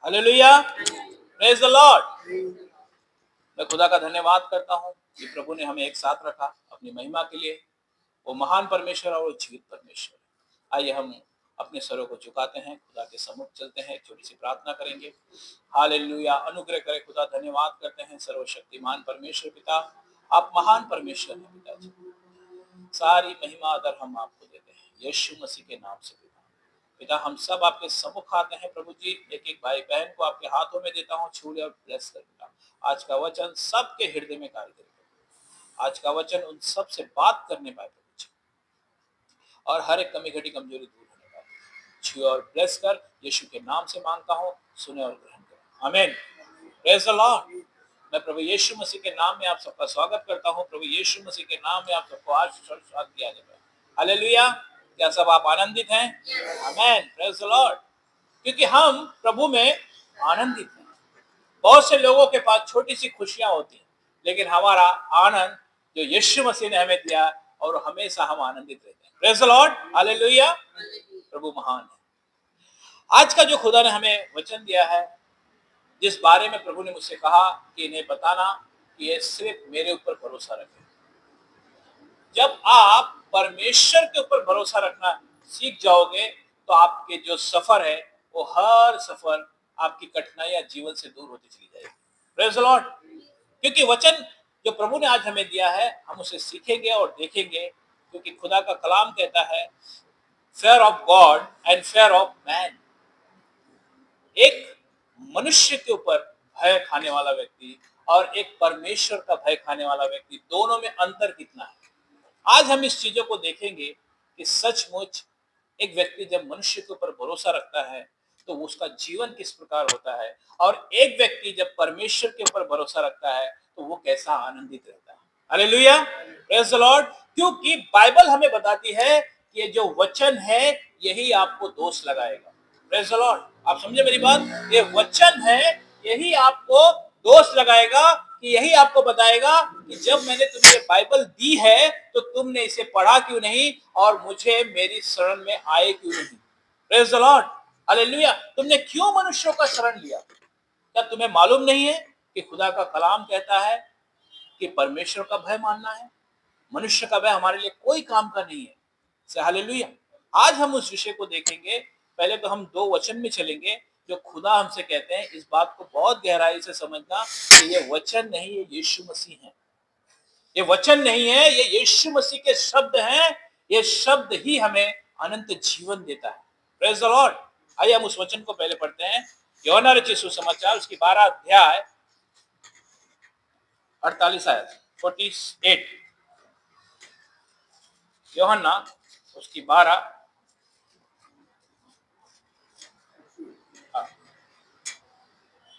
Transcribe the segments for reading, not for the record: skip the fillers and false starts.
Hallelujah, praise the Lord. मैं खुदा का धन्यवाद करता हूँ कि प्रभु ने हमें एक साथ रखा अपनी महिमा के लिए। वो महान परमेश्वर और वो जीवित परमेश्वर। आइए हम अपने सरों को झुकाते हैं, खुदा के सम्मुख चलते हैं, एक छोटी सी प्रार्थना करेंगे। हालेलुया, अनुग्रह करे खुदा, धन्यवाद करते हैं सर्वशक्तिमान परमेश्वर पिता। आप महान परमेश्वर हैं पिताजी। सारी महिमा आदर हम आपको देते हैं यीशु मसीह के नाम से पिता। पिता हम सब आपके सम्मुख आते हैं प्रभु जी। एक एक भाई बहन को आपके हाथों में देता हूँ, छू ले और ब्लेस कर पिता। आज का वचन सबके हृदय में कार्य करे। आज का वचन उन सब से बात करने पाए प्रभु जी, और हर एक कमी घटी कमजोरी दूर होने पाए। छू और ब्लेस कर, यीशु के नाम से मांगता हूँ, सुने और ग्रहण करें, आमीन। Praise the Lord. मैं प्रभु यीशु मसीह के नाम में आप सबका स्वागत करता हूँ। प्रभु यीशु मसीह के नाम में आप सबको आज स्वागत किया जाता है। हालेलुया। क्या सब आप आनंदित हैं? आमीन, प्रेज द लॉर्ड। क्योंकि हम प्रभु में आनंदित हैं। बहुत से लोगों के पास छोटी सी खुशियां होती हैं, लेकिन हमारा आनंद जो यीशु मसीह ने हमें दिया, और हमेशा हम आनंदित रहते हैं। Praise the Lord, hallelujah. प्रभु महान है। आज का जो खुदा ने हमें वचन दिया है, जिस बारे में प्रभु ने मुझसे कहा कि इन्हें बताना कि ये सिर्फ मेरे ऊपर भरोसा रखें। जब आप परमेश्वर के ऊपर भरोसा रखना सीख जाओगे, तो आपके जो सफर है, वो हर सफर आपकी कठिनाइयां जीवन से दूर होती चली जाएगी। Praise the Lord. क्योंकि वचन जो प्रभु ने आज हमें दिया है, हम उसे सीखेंगे और देखेंगे। क्योंकि खुदा का कलाम कहता है, fair of God and fair of man. एक मनुष्य के ऊपर भय खाने वाला व्यक्ति और एक परमेश्वर का भय खाने वाला व्यक्ति, दोनों में अंतर कितना है। आज हम इस चीजों को देखेंगे कि सचमुच एक व्यक्ति जब मनुष्य के ऊपर भरोसा रखता है, तो उसका जीवन किस प्रकार होता है, और एक व्यक्ति जब परमेश्वर के ऊपर भरोसा रखता है, तो वो कैसा आनंदित रहता है। Hallelujah, praise the Lord. क्योंकि बाइबल हमें बताती है कि ये जो वचन है, यही आपको दोष लगाएगा। Praise the Lord. आप समझे मेरी बात? ये वचन है, यही आपको दोष लगाएगा, कि यही आपको बताएगा कि जब मैंने तुम्हें बाइबल दी है, तो तुमने इसे पढ़ा क्यों नहीं, और मुझे मेरी शरण में आए क्यों नहीं। Praise the Lord, hallelujah. तुमने क्यों मनुष्यों का शरण लिया? क्या तुम्हें मालूम नहीं है कि खुदा का कलाम कहता है कि परमेश्वर का भय मानना है, मनुष्य का भय हमारे लिए कोई काम का नहीं है। से हालेलुया। आज हम उस विषय को देखेंगे। पहले तो हम दो वचन में चलेंगे जो खुदा हमसे कहते हैं। इस बात को बहुत गहराई से समझना कि ये वचन नहीं, ये यीशु मसीह है। ये वचन नहीं है, ये यीशु मसीह के शब्द हैं। ये शब्द ही हमें अनंत जीवन देता है। Praise the Lord. आइए हम उस वचन को पहले पढ़ते हैं। यूहन्ना रचित सुसमाचार उसकी 12 अध्याय 48 आयत 48। यूहन्ना उसकी 12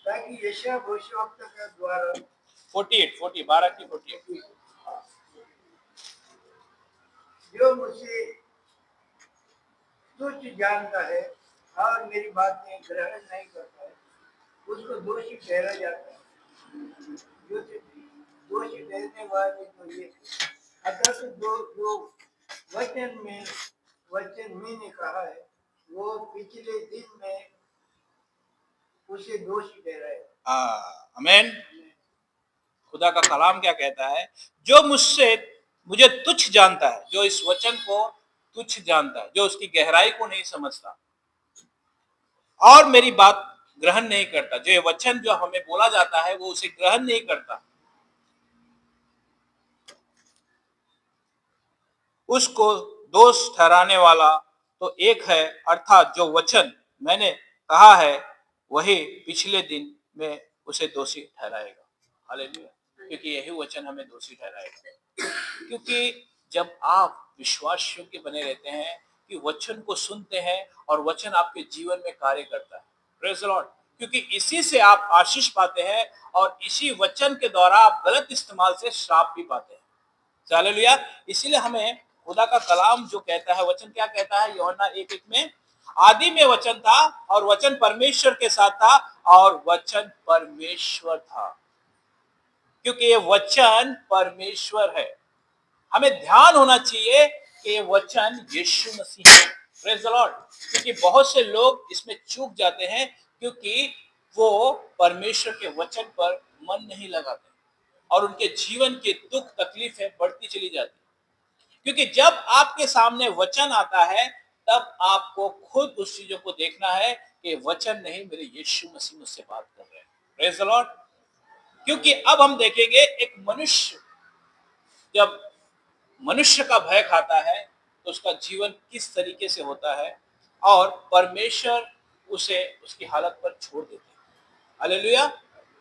ताकि यशायाह भविष्यवक्ता के द्वारा 48 12 की 48। जो मुझसे तुच्छ जानता है और मेरी बातें ग्रहण नहीं करता है, उसको दोषी ठहरा जाता है। जो दोषी ठहरने वाले तो ये अतः जो वचन मैंने कहा है, वो पिछले दिन में उसे दोषी ठहराया। आमीन। खुदा का कलाम क्या कहता है? जो मुझे तुच्छ जानता है, जो इस वचन को तुच्छ जानता है, जो उसकी गहराई को नहीं समझता और मेरी बात ग्रहण नहीं करता, जो ये वचन जो हमें बोला जाता है वो उसे ग्रहण नहीं करता, उसको दोष ठहराने वाला तो एक है, अर्थात जो वचन मैंने कहा है वही पिछले दिन में उसे दोषी ठहराएगा। हालेलुया। क्योंकि यही वचन हमें दोषी ठहराएगा। क्योंकि जब आप विश्वास योग्य बने रहते हैं कि वचन को सुनते हैं और वचन आपके जीवन में कार्य करता है। Praise the Lord. क्योंकि इसी से आप आशीष पाते हैं और इसी वचन के द्वारा आप गलत इस्तेमाल से श्राप भी पाते हैं। हालेलुया। इसीलिए हमें खुदा का कलाम जो कहता है, वचन क्या कहता है? यूहन्ना 1:1 में, आदि में वचन था और वचन परमेश्वर के साथ था और वचन परमेश्वर था। क्योंकि ये वचन परमेश्वर है। हमें ध्यान होना चाहिए कि ये वचन यीशु मसीह है। Praise the Lord. क्योंकि बहुत से लोग इसमें चूक जाते हैं, क्योंकि वो परमेश्वर के वचन पर मन नहीं लगाते और उनके जीवन के दुख तकलीफें बढ़ती चली जाती। क्योंकि जब आपके सामने वचन आता है तब आपको खुद उस चीजों को देखना है कि वचन नहीं, मेरे यीशु मसीह मुझसे बात कर रहे हैं। Praise the Lord. क्योंकि अब हम देखेंगे एक मनुष्य जब मनुष्य का भय खाता है तो उसका जीवन किस तरीके से होता है और परमेश्वर उसे उसकी हालत पर छोड़ देते हैं। हालेलुया।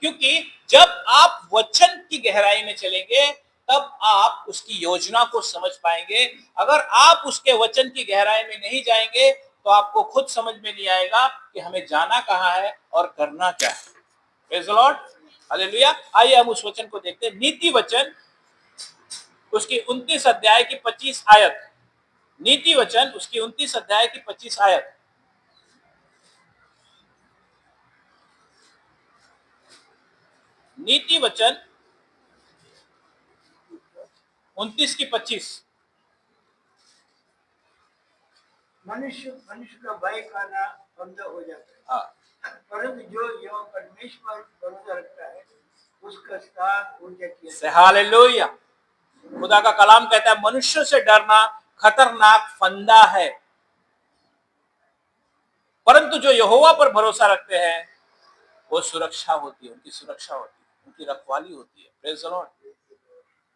क्योंकि जब आप वचन की गहराई में चलेंगे तब आप उसकी योजना को समझ पाएंगे। अगर आप उसके वचन की गहराई में नहीं जाएंगे तो आपको खुद समझ में नहीं आएगा कि हमें जाना कहाँ है और करना क्या है। Praise the Lord. हालेलुया। आइए हम उस वचन को देखते हैं। नीति वचन उसकी 29 अध्याय की 25 आयत। नीति वचन उसकी 29 अध्याय की 25 आयत। नीति वचन 29 की 25। मनुष्य का भय खाना बंद हो जाता है, हाँ, परंतु जो परमेश्वर पर भरोसा रखता है उसका स्थान ऊंचा किया से हालेलुया। खुदा का कलाम कहता है मनुष्य से डरना खतरनाक फंदा है, परंतु जो यहोवा पर भरोसा रखते हैं वो सुरक्षा होती है, उनकी सुरक्षा होती है, उनकी रखवाली होती है। Praise the Lord.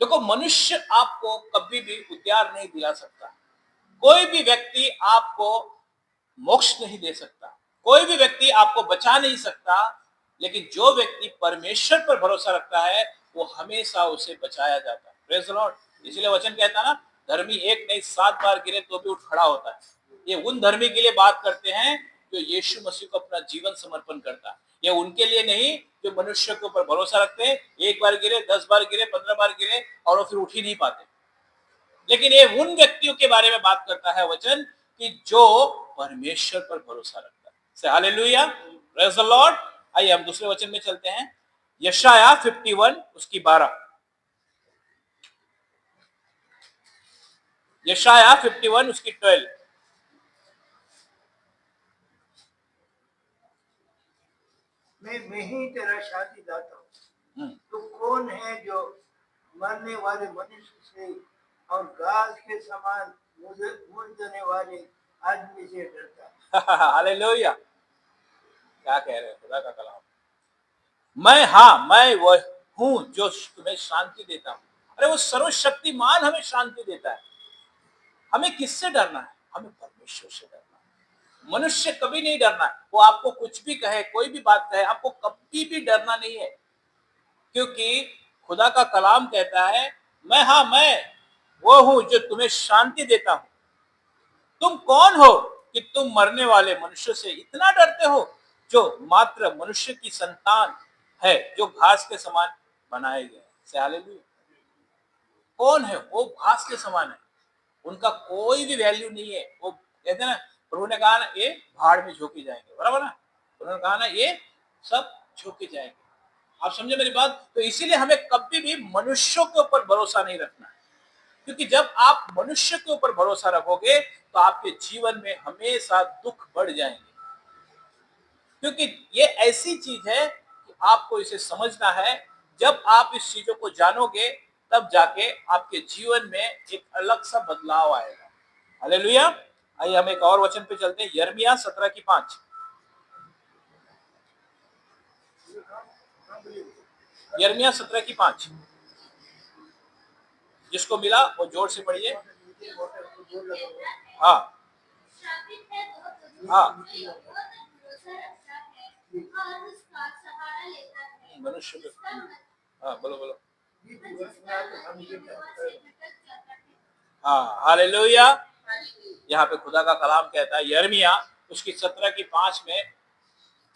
देखो, मनुष्य आपको कभी भी उद्धार नहीं दिला सकता। कोई भी व्यक्ति आपको मोक्ष नहीं दे सकता, कोई भी व्यक्ति आपको बचा नहीं सकता, लेकिन जो व्यक्ति परमेश्वर पर भरोसा रखता है वो हमेशा उसे बचाया जाता है। Praise the Lord. इसलिए वचन कहता है ना, धर्मी एक नहीं 7 बार गिरे तो भी उठ खड़ा होता है। ये उन धर्मी के लिए बात करते हैं जो यीशु मसीह को अपना जीवन समर्पण करता है। ये उनके लिए नहीं जो मनुष्य के ऊपर भरोसा रखते हैं, 1 बार गिरे, 10 बार गिरे, 15 बार गिरे और वो फिर उठ ही नहीं पाते। लेकिन ये उन व्यक्तियों के बारे में बात करता है वचन कि जो परमेश्वर पर भरोसा रखता है। से हालेलुया। Praise the Lord. आइए हम दूसरे वचन में चलते हैं। यशाया 51 उसकी 12। यशाया 51 उसकी 12। मैं ही तेरा शांति दाता हूँ। तो कौन है जो मरने वाले मनुष्य से और घास के समान मुरझाने वाले आदमी से डरता है? हालेलुया। क्या कह रहे हैं खुदा का कलाम। मैं वह हूं जो तुम्हें शांति देता हूं। अरे वो सर्वशक्तिमान हमें शांति देता है। हमें किससे डरना है? हमें परमेश्वर से डरना है। मनुष्य कभी नहीं डरना है। वो आपको कुछ भी कहे, कोई भी बात कहे, आपको कभी भी डरना नहीं है, क्योंकि खुदा का कलाम कहता है मैं वो हूं जो तुम्हें शांति देता हूं। तुम कौन हो कि तुम मरने वाले मनुष्य से इतना डरते हो, जो मात्र मनुष्य की संतान है, जो घास के समान बनाए गए। से हालेलुया। कौन है वो? घास के समान है, उनका कोई भी वैल्यू नहीं है। वो कहते हैं ना, प्रभु ने कहा ना ये भाड़ में झोंके जाएंगे, बराबर ना। उन्होंने कहा ना ये सब झोंके जाएंगे। आप समझे मेरी बात? तो इसीलिए हमें कभी भी मनुष्यों के ऊपर भरोसा नहीं रखना है, क्योंकि जब आप मनुष्य के ऊपर भरोसा रखोगे तो आपके जीवन में हमेशा दुख बढ़ जाएंगे। क्योंकि ये ऐसी चीज है कि आपको इसे समझना है। जब आप इस चीजों को जानोगे तब जाके आपके जीवन में एक अलग सा बदलाव आएगा। हालेलुया। आइए हम एक और वचन पे चलते हैं। यिर्मयाह 17 की 5। यिर्मयाह 17 की 5। जिसको मिला वो जोर से पढ़िए। हाँ हाँ। मनुष्य पे। हाँ बोलो बोलो। हाँ हालेलुया। यहाँ पे खुदा का कलाम कहता है यिर्मयाह उसकी 17 की 5 में,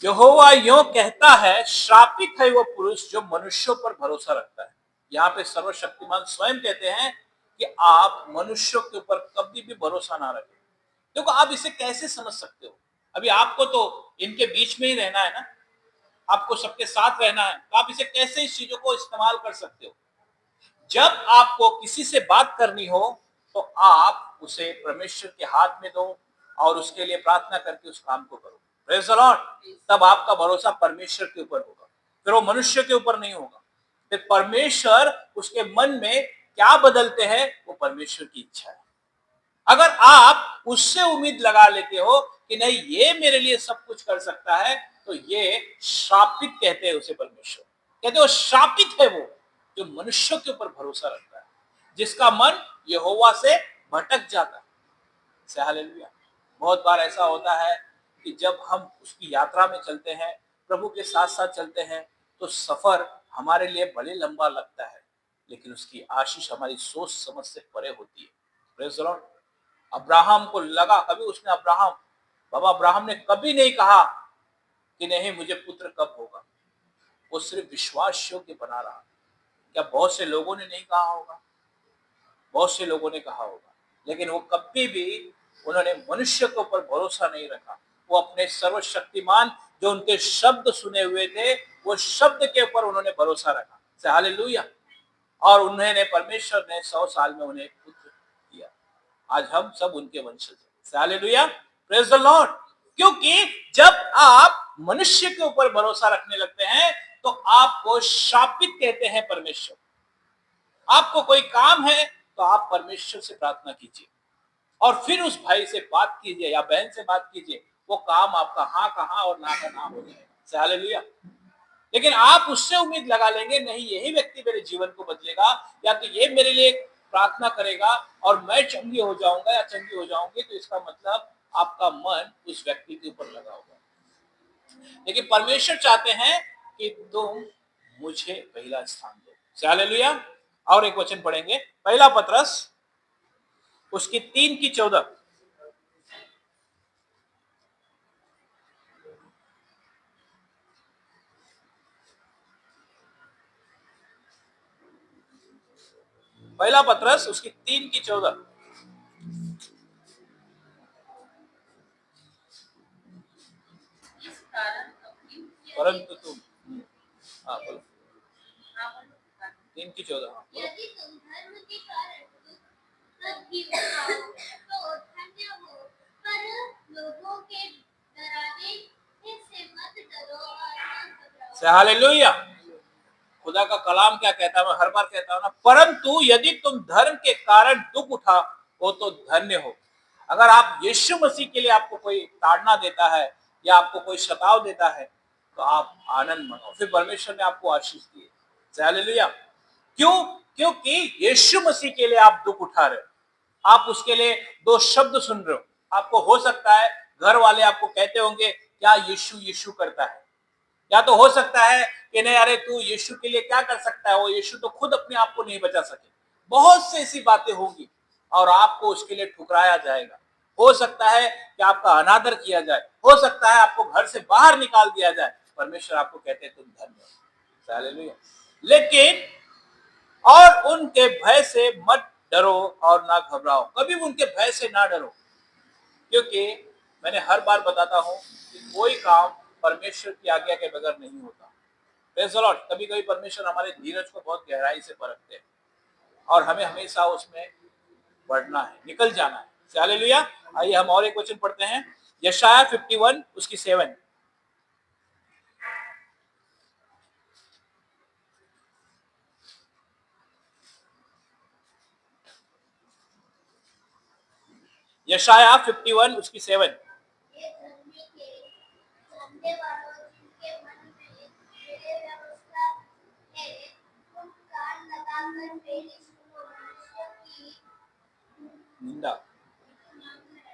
यहोवा यूं कहता है, श्रापित है वो पुरुष जो मनुष्यों पर भरोसा रखता है। यहाँ पे सर्वशक्तिमान स्वयं कहते हैं कि आप मनुष्यों के ऊपर कभी भी भरोसा ना रखें। देखो, आप इसे कैसे समझ सकते हो? अभी आपको तो इनके बीच में ही रहना है ना, आपको सबके साथ रहना है, तो आप इसे कैसे इस चीजों को इस्तेमाल कर सकते हो? जब आपको किसी से बात करनी हो तो आप उसे परमेश्वर के हाथ में दो और उसके लिए प्रार्थना करके उस काम को करो। Praise the Lord. तब आपका भरोसा परमेश्वर के ऊपर होगा, फिर वो मनुष्य के ऊपर नहीं होगा। फिर परमेश्वर उसके मन में क्या बदलते हैं वो परमेश्वर की इच्छा है। अगर आप उससे उम्मीद लगा लेते हो कि नहीं ये मेरे लिए सब कुछ कर सकता है, तो ये श्रापित कहते हैं उसे परमेश्वर। कहते हो श्रापित है वो जो मनुष्य के ऊपर भरोसा रखता है, जिसका मन यहोवा से भटक जाता है। से हालेलुया। बहुत बार ऐसा होता है कि जब हम उसकी यात्रा में चलते हैं, प्रभु के साथ साथ चलते हैं, तो सफर हमारे लिए भले लंबा लगता है, लेकिन उसकी आशीष हमारी सोच समझ से परे होती है। Praise the Lord. अब्राहम को लगा, कभी उसने बाबा अब्राहम ने कभी नहीं कहा कि नहीं मुझे पुत्र कब होगा। वो सिर्फ विश्वास योग्य बना रहा। क्या बहुत से लोगों ने नहीं कहा होगा? बहुत से लोगों ने कहा होगा, लेकिन वो कभी भी उन्होंने मनुष्य के ऊपर भरोसा नहीं रखा। वो अपने सर्वशक्तिमान जो उनके शब्द सुने हुए थे, वो शब्द के ऊपर उन्होंने भरोसा रखा। से हालेलुया। और उन्होंने परमेश्वर ने 100 साल में उन्हें पुत्र दिया। आज हम सब उनके वंशज हैं। से हालेलुया। Praise the Lord. क्योंकि जब आप मनुष्य के ऊपर भरोसा रखने लगते हैं, तो आपको शापित कहते हैं परमेश्वर। आपको कोई काम है तो आप परमेश्वर से प्रार्थना कीजिए और फिर उस भाई से बात कीजिए या बहन से बात कीजिए, वो काम आपका हाँ का हाँ और ना का ना हो जाएगा। हालेलुया। लेकिन आप उससे उम्मीद लगा लेंगे नहीं यही व्यक्ति मेरे जीवन को बदलेगा, या तो ये मेरे लिए प्रार्थना करेगा और मैं चंगी हो जाऊंगा या चंगी हो जाऊंगी, तो इसका मतलब आपका मन उस व्यक्ति के ऊपर लगा होगा। लेकिन परमेश्वर चाहते हैं कि तुम मुझे पहला स्थान दो। हालेलुया। और एक वचन पढ़ेंगे, पहला पत्रस उसकी 3:14। पहला पत्रस उसकी 3:14। इस कारण अपनी परंतु तुम हाँ बोलो। हाँ, बोलो। 3:14 हाँ बोलो। यदि तुम धर्म के कारण तब भी उठाओ तो धन्य हो, पर लोगों के डराने से मत डरो और न घबराओ। से हालेलुया। खुदा का कलाम क्या कहता है, मैं हर बार कहता हूं ना, परंतु यदि तुम धर्म के कारण दुख उठा हो तो धन्य हो। अगर आप यीशु मसीह के लिए आपको कोई ताड़ना देता है या आपको कोई सताव देता है, तो आप आनंद मनाओ, फिर परमेश्वर ने आपको आशीष दी है। से हालेलुया। क्यों? क्योंकि यीशु मसीह के लिए आप दुख उठा रहे हो, आप उसके लिए दो शब्द सुन रहे हो। आपको हो सकता है घर वाले आपको कहते होंगे क्या यीशु यीशु करता है, या तो हो सकता है कि नहीं अरे तू यीशु के लिए क्या कर सकता है, वो यीशु तो खुद अपने आप को नहीं बचा सके। बहुत से ऐसी बातें होंगी और आपको उसके लिए ठुकराया जाएगा। हो सकता है कि आपका अनादर किया जाए, हो सकता है आपको घर से बाहर निकाल दिया जाए। परमेश्वर आपको कहते हैं तुम धन्य हो। हालेलुया। लेकिन और उनके भय से मत डरो और ना घबराओ। कभी उनके भय से ना डरो, क्योंकि मैंने हर बार बताता हूं कि कोई काम परमेश्वर की आज्ञा के बगैर नहीं होता। Praise the Lord. कभी कभी परमेश्वर हमारे धीरज को बहुत गहराई से परखते हैं और हमें हमेशा उसमें बढ़ना है, निकल जाना है। हालेलुया। आइए हम और एक वचन पढ़ते हैं, यशाया 51 उसकी 7। यशाया 51 उसकी 7। ये धर्मी के जानने वालों जिनके मन में मेरे व्यवस्था है, तुम कान लगाकर मेरी सुनो। मनुष्य की निंदा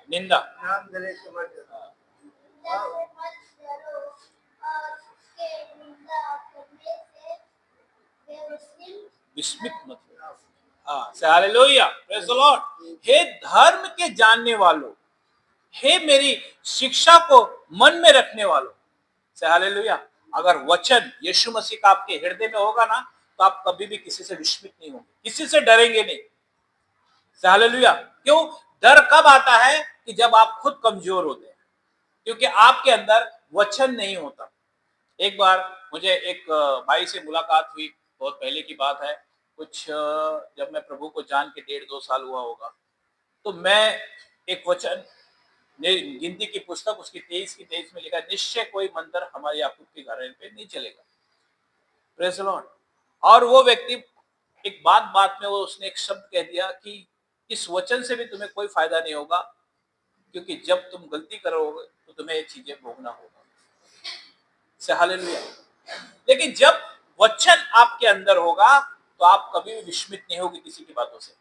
निंदा नाम धरे से मत डरो। निंदा से मत डरो और उसके निंदा करने से विस्मित मत हो। हाँ से हालेलुया। Praise the Lord. हे धर्म के जानने वालों, हे मेरी शिक्षा को मन में रखने वालों। से हालेलुया। अगर वचन यीशु मसीह का आपके हृदय में होगा ना, तो आप कभी भी किसी से विस्मित नहीं होंगे, किसी से डरेंगे नहीं। से हालेलुया। क्यों? डर कब आता है कि जब आप खुद कमजोर होते हैं, क्योंकि आपके अंदर वचन नहीं होता। एक बार मुझे एक भाई से मुलाकात हुई, बहुत पहले की बात है, कुछ जब मैं प्रभु को जान के 1.5-2 साल हुआ होगा। तो मैं एक वचन गिनती की पुस्तक उसकी 23 की 23 में लिखा है, निश्चय कोई मंदिर हमारे याकूब के घराने पे नहीं चलेगा। Praise the Lord. और वो व्यक्ति एक बात बात में वो उसने एक शब्द कह दिया कि इस वचन से भी तुम्हें कोई फायदा नहीं होगा, क्योंकि जब तुम गलती करोगे तो तुम्हें ये चीजें भोगना होगा। से हालेलुया। लेकिन जब वचन आपके अंदर होगा तो आप कभी भी विस्मित नहीं होगी किसी की बातों से।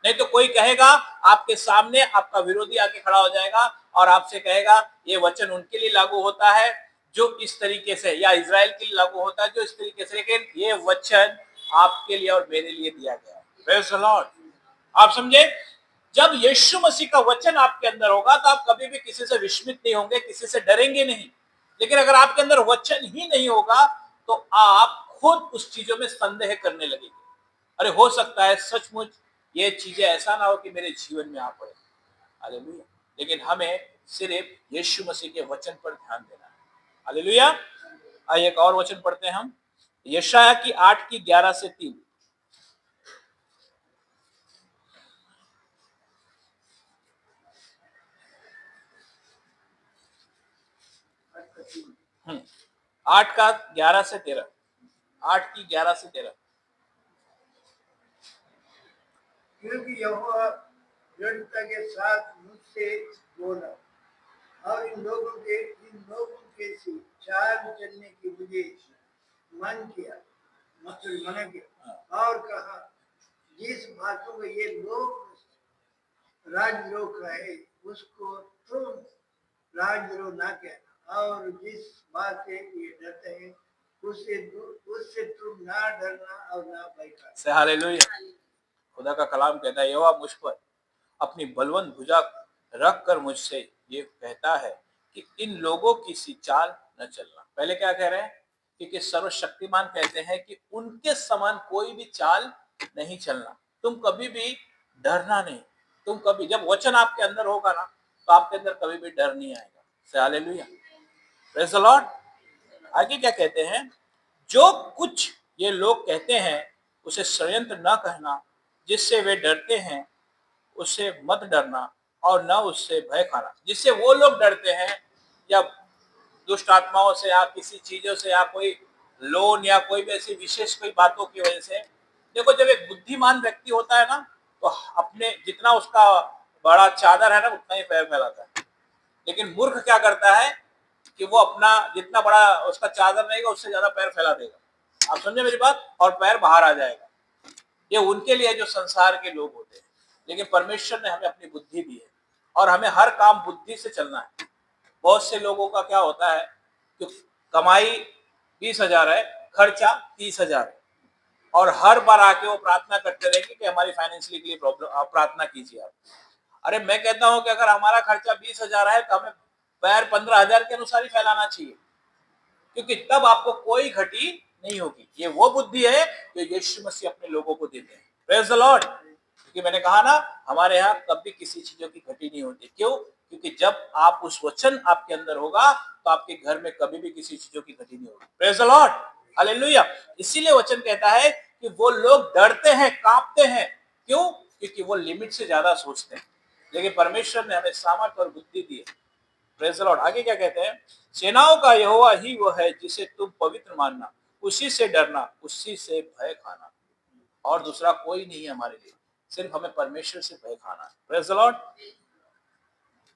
नहीं तो कोई कहेगा आपके सामने, आपका विरोधी आके खड़ा हो जाएगा और आपसे कहेगा ये वचन उनके लिए लागू होता है जो इस तरीके से, या इजराइल के लिए लागू होता है जो इस तरीके से, लेकिन ये वचन आपके लिए और मेरे लिए दिया गया है। Praise the Lord. आप समझे? जब यीशु मसीह का वचन आपके अंदर होगा तो आप कभी भी किसी से विस्मित नहीं होंगे, किसी से डरेंगे नहीं। लेकिन अगर आपके अंदर वचन ही नहीं होगा तो आप खुद उस चीजों में संदेह करने लगेंगे। अरे हो सकता है सचमुच ये चीजें ऐसा ना हो कि मेरे जीवन में आ पड़े। हालेलुया। लेकिन हमें सिर्फ यीशु मसीह के वचन पर ध्यान देना है। हालेलुया। आइए एक और वचन पढ़ते हैं हम, यशायाह की 8 की 11 से 3। हम्म, 8 का 11 से 13, 8 की 11 से 13। क्योंकि यहोवा दृढ़ता के साथ मुझसे बोला और इन लोगों के से चाल चलने की मुझे मन किया, मतलब मना किया और कहा, जिस बातों को ये लोग राजद्रोह कहे उसको तुम राजद्रोह ना कहना, और जिस बात से ये डरते हैं उससे तुम ना डरना और ना भय खाना। हालेलुया। खुदा का कलाम कहता है, यहोवा मुझ पर अपनी बलवंत भुजा रख कर मुझसे ये कहता है कि इन लोगों की सी चाल न चलना। पहले क्या कह रहे हैं? क्योंकि सर्वशक्तिमान कहते हैं कि उनके समान कोई भी चाल नहीं चलना। तुम कभी भी डरना नहीं। तुम कभी, जब वचन आपके अंदर होगा ना तो आपके अंदर कभी भी डर नहीं आएगा। से हालेलुया। Praise the Lord. आगे क्या कहते हैं? जो कुछ ये लोग कहते हैं उसे षड्यंत्र न कहना, जिससे वे डरते हैं उससे मत डरना और न उससे भय खाना। जिससे वो लोग डरते हैं, या दुष्ट आत्माओं से, या किसी चीजों से, या कोई लोन, या कोई भी ऐसी विशेष कोई बातों की वजह से। देखो, जब एक बुद्धिमान व्यक्ति होता है ना तो अपने जितना उसका बड़ा चादर है ना उतना ही पैर फैलाता है। लेकिन मूर्ख क्या करता है कि वो अपना जितना बड़ा उसका चादर रहेगा उससे ज्यादा पैर फैला देगा। आप समझे मेरी बात? और पैर बाहर आ जाएगा। ये उनके लिए जो संसार के लोग होते हैं। लेकिन परमेश्वर ने हमें अपनी बुद्धि दी है और हमें हर काम बुद्धि से चलना है। बहुत से लोगों का क्या होता है कि कमाई 20,000 है, खर्चा 30,000 है, और हर बार आके वो प्रार्थना करते रहेंगे कि हमारी फाइनेंशियली के लिए प्रॉब्लम, आप प्रार्थना कीजिए आप। अरे मैं कहता हूं कि अगर हमारा खर्चा 20,000 है तो हमें पैर 15,000 के अनुसार ही फैलाना चाहिए, क्योंकि तब आपको कोई घटी नहीं होगी। ये वो बुद्धि है जो यीशु मसीह अपने लोगों को देते हैं। Praise the Lord. क्योंकि मैंने कहा ना, हमारे यहाँ कभी किसी चीजों की घटी नहीं होती। क्यों? क्योंकि जब आप उस वचन आपके अंदर होगा तो आपके घर में कभी भी किसी चीजों की घटी नहीं होगी। Praise the Lord. हालेलुया। इसीलिए वचन कहता है कि वो लोग डरते हैं, कांपते हैं। क्यों? क्योंकि वो लिमिट से ज्यादा सोचते हैं। लेकिन परमेश्वर ने हमें सामर्थ और बुद्धि दी है। Praise the Lord. आगे क्या कहते हैं? सेनाओं का यहोवा ही वो है जिसे तुम पवित्र मानना, उसी से डरना, उसी से भय खाना। और दूसरा कोई नहीं है हमारे लिए, सिर्फ हमें परमेश्वर से भय खाना है। Praise the Lord.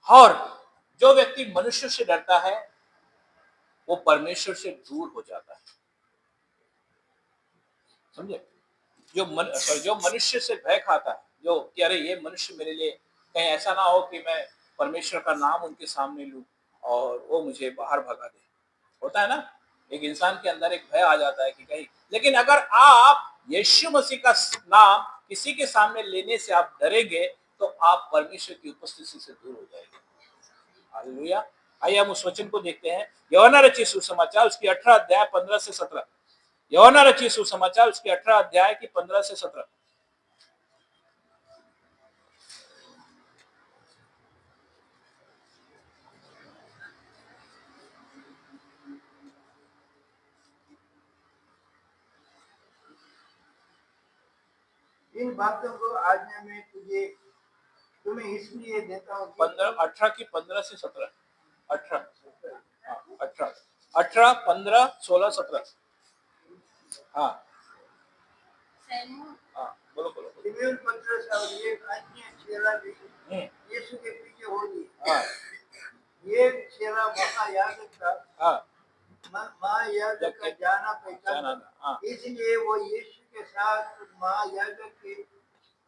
और जो व्यक्ति मनुष्य से डरता है वो परमेश्वर से दूर हो जाता है। समझे? जो मनुष्य से भय खाता है, जो कि अरे ये मनुष्य मेरे लिए कहीं ऐसा ना हो कि मैं परमेश्वर का नाम उनके सामने लूं और वो मुझे बाहर भगा दे। होता है ना, एक इंसान के अंदर एक भय आ जाता है कि कहीं। लेकिन अगर आप यीशु मसीह का नाम किसी के सामने लेने से आप डरेंगे तो आप परमेश्वर की उपस्थिति से दूर हो जाएंगे। हालेलुया। आइए हम उस वचन को देखते हैं। यूहन्ना रचित सुसमाचार उसकी 18 अध्याय 15 से 17। यूहन्ना रचित सुसमाचार उसकी 18 अध्याय की 15 से 17। इन बातों को आज्ञा में तुझे तुम्हें इसलिए देता हूँ कि 18 की 15 से 17, 18, हाँ 18, 18, 15, 16, 17, हाँ हाँ बोलो बोलो बोलो। सिमियोन पतरस और एक अन्य चेला भी यीशु के पीछे हो लिए। हाँ ये चेला महायाजक था, हाँ महायाजक का जाना पहचान जाना, था। हाँ इसलिए वो यीशु के साथ महायाजक के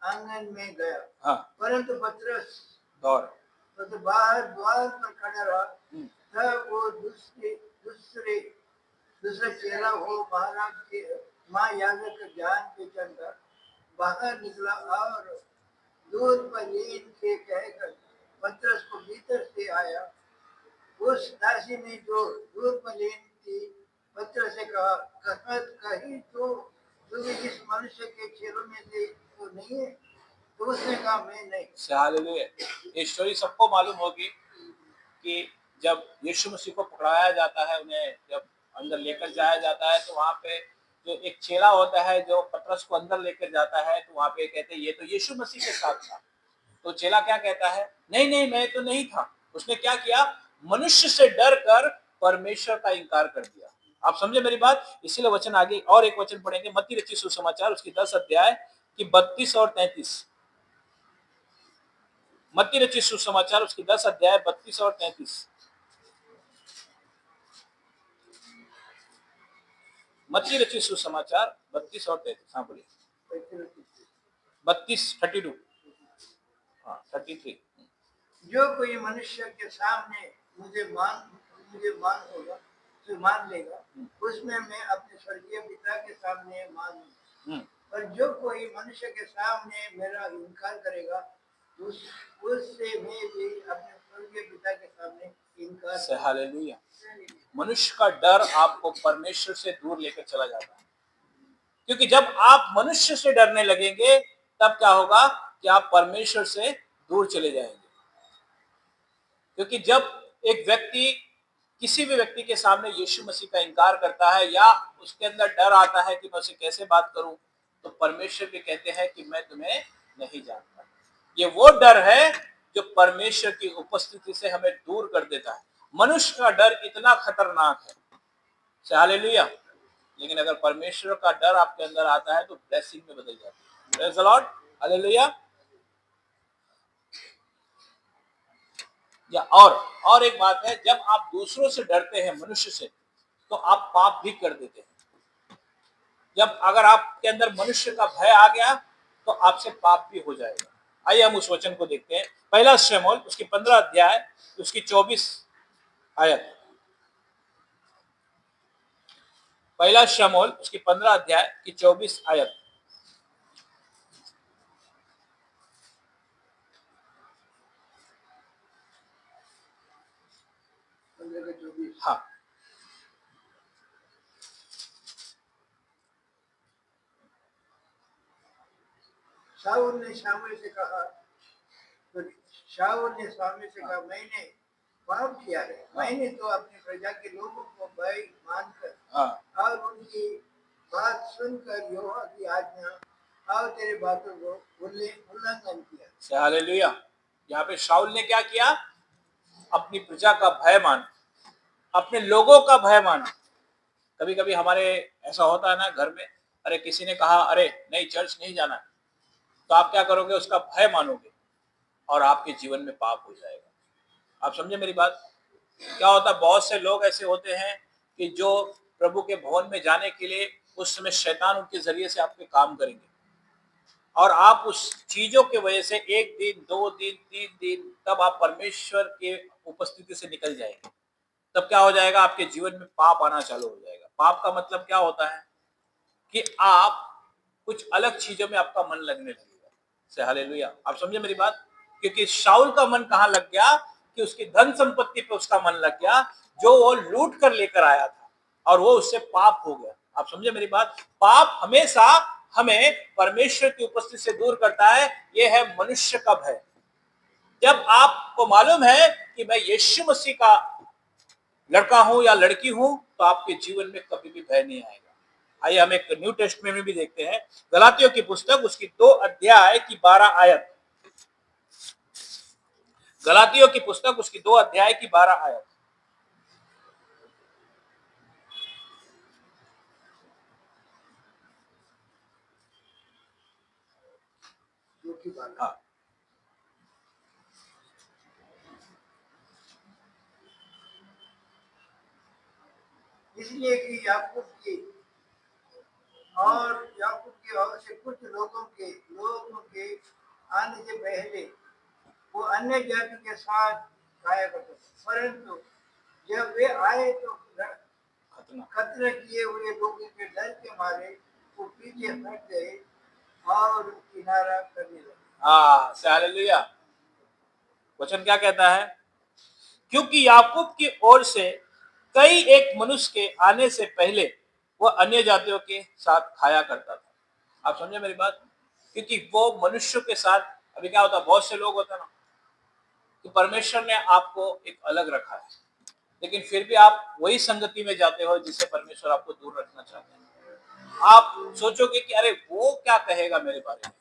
आंगन में गया। हाँ परंतु पतरस और तो बाहर द्वार पर खड़ा रहा। हम्म, तब वो दूसरा चेला हो महाराज के महायाजक का जान पहचान का बाहर निकला और दूर पर लीन से कहकर पतरस को भीतर से आया। उस दासी ने जो दूर पर लीन थी पतरस से कहा, कहीं तो तू भी इस मनुष्य के चेलों में से तो नहीं है? तो उसने कहा, मैं नहीं। हालेलुया। ये स्टोरी सबको मालूम होगी कि जब यीशु मसीह को पकड़ाया जाता है, उन्हें जब अंदर लेकर जाया जाता है, तो वहां पे जो एक चेला होता है जो पतरस को अंदर लेकर जाता है, तो वहां पे कहते हैं ये तो यीशु मसीह के साथ था। तो चेला क्या कहता है, नहीं नहीं मैं तो नहीं था। उसने क्या किया, मनुष्य से डर कर परमेश्वर का इनकार कर दिया। आप समझे मेरी बात? इसीलिए वचन आगे और एक वचन पढ़ेंगे, मत्ती रचित सुसमाचार उसकी 10 अध्याय की 32 और 33। मत्ती रचित सुसमाचार उसकी 10 अध्याय 32 और 33। मत्ती रचित सुसमाचार 32 और 33। हाँ बोलिए। 32, 32, हाँ 33। जो कोई मनुष्य के सामने मुझे मान लेगा, उसमें मैं अपने स्वर्गीय पिता के सामने मान लूंगा। और जो कोई मनुष्य के सामने मेरा इनकार करेगा, उससे मैं भी अपने स्वर्गीय पिता के सामने इनकार से हालेलुया। मनुष्य का डर आपको परमेश्वर से दूर लेकर चला जाता है, क्योंकि जब आप मनुष्य से डरने लगेंगे तब क्या होगा कि आप परमेश्वर से दूर चले जाएंगे। क्योंकि जब एक व्यक्ति किसी भी व्यक्ति के सामने यीशु मसीह का इनकार करता है या उसके अंदर डर आता है कि मैं उसे कैसे बात करूं, तो परमेश्वर भी कहते हैं कि मैं तुम्हें नहीं जानता। ये वो डर है जो परमेश्वर की उपस्थिति से हमें दूर कर देता है। मनुष्य का डर इतना खतरनाक है, हालेलुया। लेकिन अगर परमेश्वर का डर आपके अंदर आता है तो ब्लेसिंग में बदल जाती है। Praise the Lord, hallelujah. या और एक बात है, जब आप दूसरों से डरते हैं, मनुष्य से, तो आप पाप भी कर देते हैं। जब अगर आपके अंदर मनुष्य का भय आ गया तो आपसे पाप भी हो जाएगा। आइए हम उस वचन को देखते हैं। पहला शमूएल उसकी 15 अध्याय उसकी 24 आयत। पहला शमूएल उसकी 15 अध्याय की 24 आयत। हाँ शाऊल ने शामुएल से कहा, मैंने पाप किया है। मैंने तो अपनी प्रजा के लोगों को भय मानकर और उनकी बात सुनकर यहोवा की आज्ञा और तेरे बातों को उल्लंघन किया। हालेलुया। यहाँ पे शाऊल ने क्या किया, अपनी प्रजा का भय माना, अपने लोगों का भय माना। कभी कभी हमारे ऐसा होता है ना घर में, अरे किसी ने कहा अरे नहीं चर्च नहीं जाना, तो आप क्या करोगे, उसका भय मानोगे और आपके जीवन में पाप हो जाएगा। आप समझे मेरी बात? क्या होता है, बहुत से लोग ऐसे होते हैं कि जो प्रभु के भवन में जाने के लिए उस समय शैतान उनके जरिए से आपके काम करेंगे और आप उस चीजों के वजह से 1 दिन 2 दिन 3 दिन तब आप परमेश्वर के उपस्थिति से निकल जाएंगे। तब क्या हो जाएगा, आपके जीवन में पाप आना चालू हो जाएगा। पाप का मतलब क्या होता है कि आप कुछ अलग चीजों में आपका मन लगने लगेगा। से हालेलुया। आप समझे मेरी बात? क्योंकि शाऊल का मन कहां लग गया कि उसकी धन संपत्ति पे उसका मन लग गया, जो वो लूट कर लेकर आया था, और वो उससे पाप हो गया। आप समझे मेरी बात? पाप हमेशा हमें परमेश्वर की उपस्थिति से दूर करता है। यह है मनुष्य का भय। जब आपको मालूम है कि मैं यीशु मसीह का लड़का हूं या लड़की हूं, तो आपके जीवन में कभी भी भय नहीं आएगा। आइए हम एक न्यू टेस्टमेंट में भी देखते हैं, गलातियों की पुस्तक उसकी 2 अध्याय की 12 आयत। गलातियों की पुस्तक उसकी 2 अध्याय की 12 आयत। जो की बात हाँ, इसलिए कि याकूब की ओर से कुछ लोगों के आने से पहले वो अन्य जाति के साथ खाया करते थे, परंतु जब वे आए तो खतना। खतरे किए हुए लोगों के डर के मारे वो पीछे हट गए और किनारा करने लगे। हाँ, हालेलुया। वचन क्या कहता है? क्योंकि याकूब की ओर से कई एक मनुष्य के आने से पहले वह अन्य जातियों के साथ खाया करता था। आप समझे मेरी बात? क्योंकि वो मनुष्यों के साथ, अभी क्या होता है, बहुत से लोग होते हैं ना कि परमेश्वर ने आपको एक अलग रखा है, लेकिन फिर भी आप वही संगति में जाते हो जिससे परमेश्वर आपको दूर रखना चाहते हैं। आप सोचोगे कि अरे वो क्या कहेगा मेरे बारे में,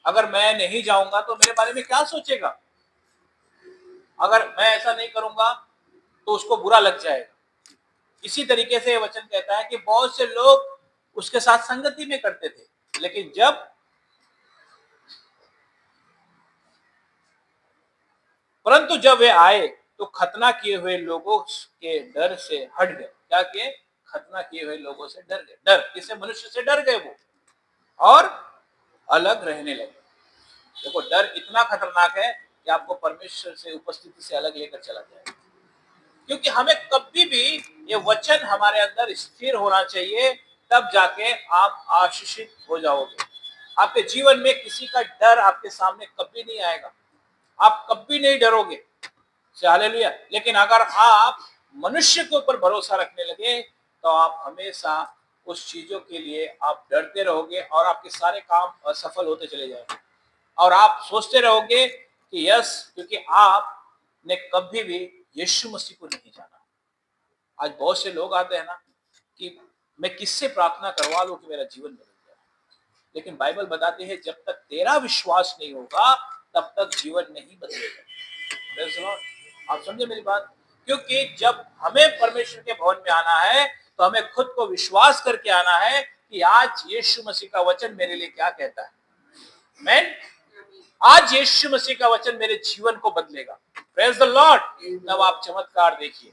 अगर मैं नहीं जाऊंगा तो मेरे बारे में क्या सोचेगा, अगर मैं ऐसा नहीं करूंगा तो उसको बुरा लग जाएगा। इसी तरीके से वचन कहता है कि बहुत से लोग उसके साथ संगति में करते थे, लेकिन परंतु जब वे आए तो खतना किए हुए लोगों के डर से हट गए। क्या किए? खतना किए हुए लोगों से डर गए। डर किसे? मनुष्य से डर गए वो, और अलग रहने लगे। देखो, डर इतना खतरनाक है कि आपको परमेश्वर से, उपस्थिति से अलग लेकर चला जाएगा। क्योंकि हमें कभी भी ये वचन हमारे अंदर स्थिर होना चाहिए, तब जाके आप आशीषित हो जाओगे। आपके जीवन में किसी का डर आपके सामने कभी नहीं आएगा, आप कभी नहीं डरोगे। हालेलुया। लेकिन अगर आप मनुष्य के ऊपर भरोसा रखने लगे तो आप हमेशा उस चीजों के लिए आप डरते रहोगे और आपके सारे काम असफल होते चले जाएंगे, और आप सोचते रहोगे कि यस, क्योंकि आपने कभी भी यीशु मसीह को नहीं जाना। आज बहुत से लोग आते हैं ना कि मैं किससे प्रार्थना करवा लूं कि मेरा जीवन बदल जाए, लेकिन बाइबल बताती है जब तक तेरा विश्वास नहीं होगा तब तक जीवन नहीं बदलेगा। Praise the Lord। आप समझे मेरी बात? क्योंकि जब हमें परमेश्वर के भवन में आना है तो हमें खुद को विश्वास करके आना है कि आज यीशु मसीह का वचन मेरे लिए क्या कहता है। आमीन। आज यीशु मसीह का वचन मेरे जीवन को बदलेगा। Praise the Lord. तब आप चमत्कार देखिए।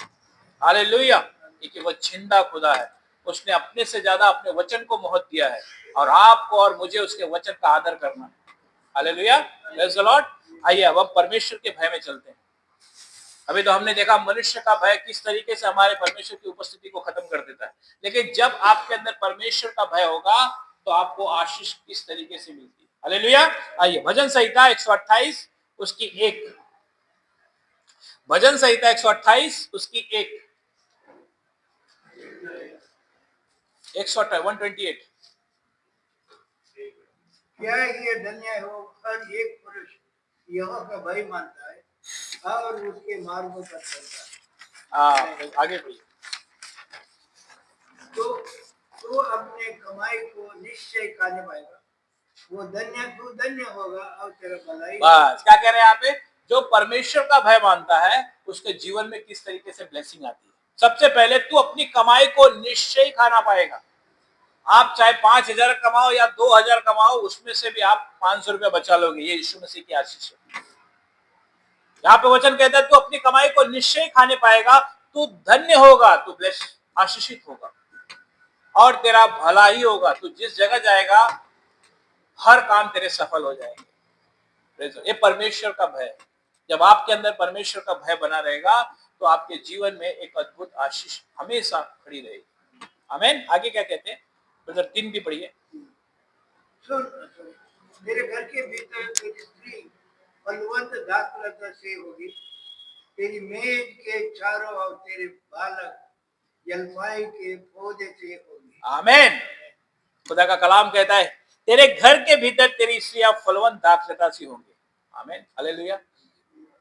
हालेलुया। क्योंकि वो जिंदा खुदा है, उसने अपने से ज्यादा अपने वचन को महत्व दिया है, और आपको और मुझे उसके वचन का आदर करना है। हालेलुया। Praise the Lord. आइए अब हम परमेश्वर के भय में चलते हैं। अभी तो हमने देखा मनुष्य का भय किस तरीके से हमारे परमेश्वर की उपस्थिति को खत्म कर देता है, लेकिन जब आपके अंदर परमेश्वर का भय होगा तो आपको आशीष किस तरीके से मिलती है। हालेलुया। आइए भजन संहिता 128 उसकी 1। भजन संहिता 128 उसकी 1। 128। क्या ये धन्य हो हर एक पुरुष यहोवा का भय मानता है और उसके मार्गों पर चलता है। आगे बढ़िए। तो अपने कमाई को निश्चय खाने पाएगा, वो धन्य होगा और तेरा भलाई। बस क्या कह रहे हैं यहाँ पे? जो परमेश्वर का भय मानता है उसके जीवन में किस तरीके से ब्लेसिंग आती है। सबसे पहले तू अपनी कमाई को निश्चय खाना पाएगा। आप चाहे 5,000 कमाओ या 2,000 कमाओ, उसमें से भी आप 500 रुपया बचा लोगे। ये यीशु मसीह की आशीष है। यहाँ पे वचन कहता है तू अपनी कमाई को निश्चय खाने पाएगा, तू धन्य होगा, तू आशीषित होगा, और तेरा भला ही होगा। तू जिस जगह जाएगा हर काम तेरे सफल हो जाएंगे। ये परमेश्वर का भय। जब आपके अंदर परमेश्वर का भय बना रहेगा तो आपके जीवन में एक अद्भुत आशीष हमेशा खड़ी रहेगी। आमीन। आगे क्या कहते हैं? ब्रदर 3 भी पढ़िए। सुन, मेरे घर के भीतर तेरी स्त्री बलवंत दाखलता से होगी, तेरी मेज के चारों और तेरे बालक जलपाई के पौधे से होगी। आमीन। खुदा का कलाम कहता है तेरे घर के भीतर तेरी स्त्रियां फलवंत दाखलता सी होंगी। आमीन। हालेलुया।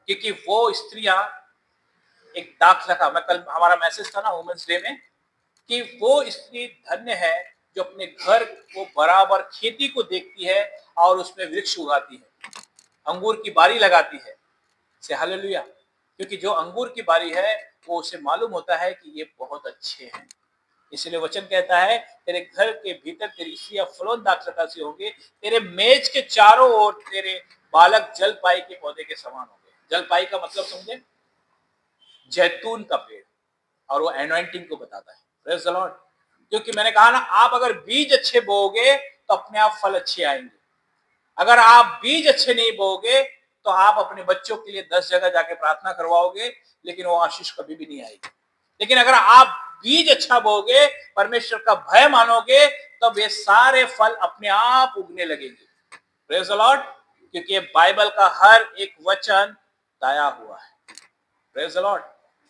क्योंकि वो स्त्रियां एक दाखलता, मैं कल हमारा मैसेज था ना वुमेन्स डे में, कि वो स्त्री धन्य है जो अपने घर को बराबर खेती को देखती है और उसमें वृक्ष उगाती है, अंगूर की बारी लगाती है, से हालेलुया। क्योंकि जो अंगूर की बारी है वो उसे मालूम होता है कि ये बहुत अच्छे हैं। इसलिए वचन कहता है तेरे घर के भीतर तेरी स्त्रियां फलों दाखलता से होंगे, तेरे मेज के चारों ओर तेरे बालक जलपाई के पौधे के समान होंगे। जलपाई का मतलब समझे, जैतून का पेड़, और वो एनॉइंटिंग को बताता है। Praise the Lord. क्योंकि मैंने कहा ना, आप अगर बीज अच्छे बोओगे तो अपने आप फल अच्छे आएंगे। अगर आप बीज अच्छे नहीं बोओगे तो आप अपने बच्चों के लिए 10 जगह जाके प्रार्थना करवाओगे, लेकिन वो आशीष कभी भी नहीं आएगी। लेकिन अगर आप बीज अच्छा बोओगे, परमेश्वर का भय मानोगे, तब ये सारे फल अपने आप उगने लगेंगे। Praise the Lord. क्योंकि बाइबल का हर एक वचन ताया हुआ है। Praise the Lord.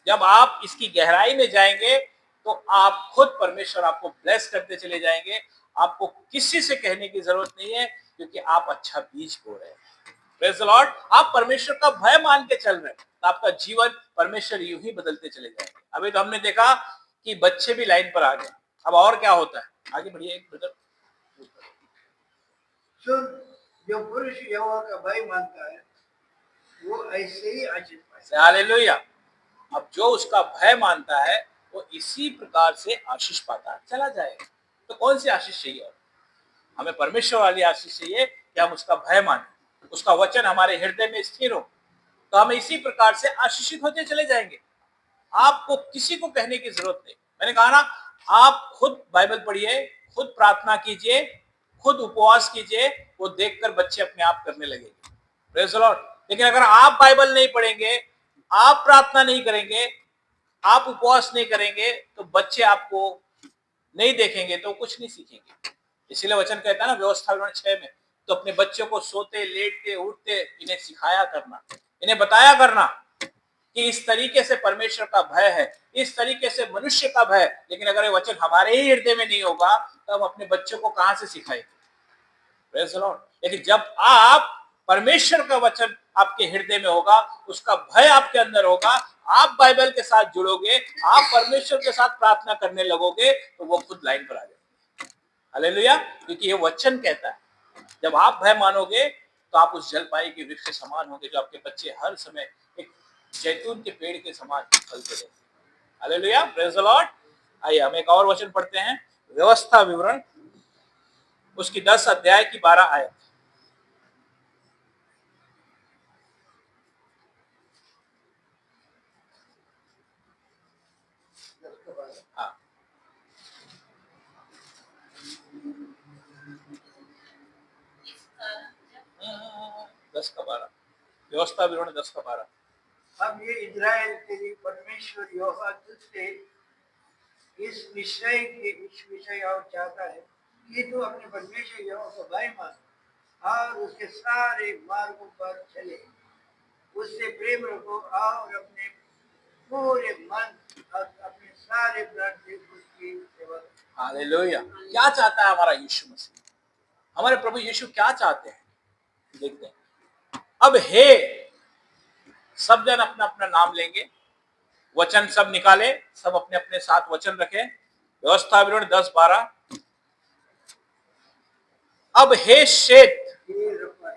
जब आप इसकी गहराई में जाएंगे तो आप खुद, परमेश्वर आपको ब्लेस करते चले जाएंगे। आपको किसी से कहने की जरूरत नहीं है, क्योंकि आप अच्छा बीज बो रहे हैं। Praise the Lord. आप परमेश्वर का भय मान के चल रहे हैं तो आपका जीवन परमेश्वर यूं ही बदलते चले जाएंगे। अभी तो हमने देखा कि बच्चे भी लाइन पर आ गए। अब और क्या होता है, आगे बढ़िए एक ब्रदर। सुन, जो पुरुष यहोवा का भय मानता है वो ऐसे ही आशीष पाएगा। हालेलुया। अब जो उसका भय मानता है वो इसी प्रकार से आशीष पाता चला जाएगा। तो कौन सी आशीष चाहिए? हमें परमेश्वर वाली आशीष चाहिए कि हम उसका भय माने, उसका वचन हमारे हृदय में स्थिर हो, तो हम इसी प्रकार से आशीषित होते चले जाएंगे। आपको किसी को कहने की जरूरत नहीं। मैंने कहा ना, आप खुद बाइबल पढ़िए, खुद प्रार्थना कीजिए, खुद उपवास कीजिए, वो देखकर बच्चे अपने आप करने लगेंगे। Praise the Lord. लेकिन अगर आप बाइबल नहीं पढ़ेंगे, आप प्रार्थना नहीं करेंगे, आप उपवास नहीं करेंगे, तो बच्चे आपको नहीं देखेंगे तो कुछ नहीं सीखेंगे। इसीलिए वचन कहता है ना, व्यवस्था विवरण 6 में, तो अपने बच्चों को सोते लेटते उठते इन्हें सिखाया करना, इन्हें बताया करना कि इस तरीके से परमेश्वर का भय है, इस तरीके से मनुष्य का भय। लेकिन अगर ये वचन हमारे ही हृदय में नहीं होगा तो हम अपने बच्चों को कहां से सिखाएंगे? Praise the Lord. लेकिन जब आप, परमेश्वर का वचन आपके हृदय में होगा, उसका भय आपके अंदर होगा, आप बाइबल के साथ जुड़ोगे, आप परमेश्वर के साथ प्रार्थना करने लगोगे, तो वो खुद लाइन पर आ जाएंगे। हालेलुया। क्योंकि ये वचन कहता है जब आप भय मानोगे तो आप उस जलपाई के वृक्ष के समान होंगे, जो आपके बच्चे हर समय एक जैतून के पेड़ के समान फलते रहेंगे। हालेलुया। Praise the Lord. आइए हम एक और वचन पढ़ते हैं, व्यवस्था विवरण उसकी 10 अध्याय की 12 आयत। हाँ, 10 का 12, व्यवस्था विवरण 10 का 12। अब ये इज़राइल तेरी परमेश्वर यहोवा तुझसे इस विषय और चाहता है कि तू अपने परमेश्वर यहोवा का भय मान और उसके सारे मार्गों पर चले, उससे प्रेम रखो और अपने पूरे मन और अपने सारे प्राण से उसकी सेवा करो। हालेलुया। क्या चाहता है हमारा यीशु मसीह? हमारे प्रभु यीशु क्या चाहते हैं? देखते हैं। अब हे, सब जन अपना अपना नाम लेंगे, वचन सब निकाले, सब अपने अपने साथ वचन रखे। व्यवस्था विवरण 10:12। अब हे शेत, हे रफ़ाई,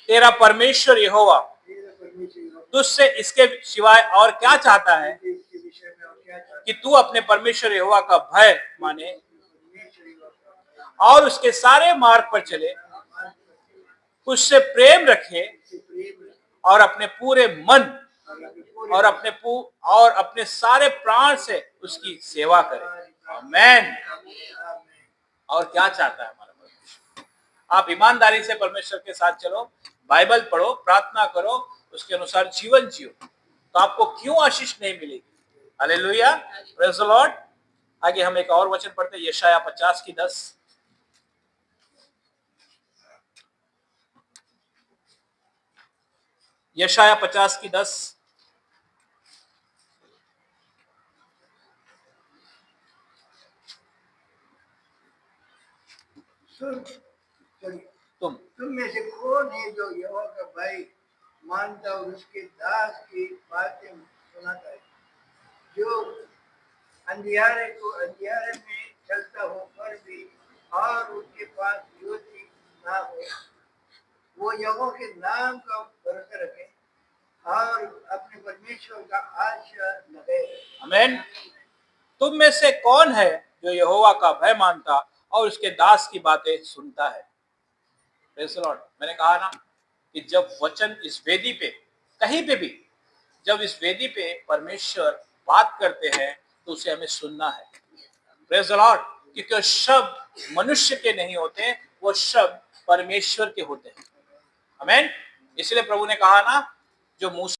तेरा परमेश्वर यहोवा तेरा परमेश्वर यहोवा तुझसे इसके सिवाय और क्या चाहता है इसके विषय में और क्या चाहता कि तू अपने परमेश्वर यहोवा का भय माने है? परमेश्वर यहोवा का और उसके सारे मार्ग पर चले, मान करके उससे प्रेम रखे उससे प्रेम रखे और अपने पूरे मन और अपने पूरे और अपने सारे प्राण से उसकी सेवा करे। आमेन। आमीन। और क्या चाहता है हमारा परमेश्वर? आप ईमानदारी से परमेश्वर के साथ चलो, बाइबल पढ़ो, प्रार्थना करो, उसके अनुसार जीवन जियो, तो आपको क्यों आशीष नहीं मिलेगी? हालेलुया। Praise the Lord. आगे हम एक और वचन पढ़ते हैं, यशायाह 50 की 10। यशायाह 50 की 10। सुन, चलिए, तुम में से कौन है जो यहोवा का भय मानता और उसके दास की बातें सुनाता है, जो अंधियारे को अंधियारे में चलता हो पर भी और उसके पास ज्योति ना हो, वो यहोवा के नाम का भरोसा रखे और अपने परमेश्वर का आश्रय लगे। आमीन। तुम में से कौन है जो यहोवा का भय मानता और उसके दास की बातें सुनता है? Praise the Lord. मैंने कहा ना कि जब वचन इस वेदी पे कहीं पे भी, जब इस वेदी पे परमेश्वर बात करते हैं तो उसे हमें सुनना है। Praise the Lord. क्योंकि शब्द मनुष्य के नहीं होते, वो शब्द परमेश्वर के होते हैं। आमीन। इसलिए प्रभु ने कहा ना, जो मूसा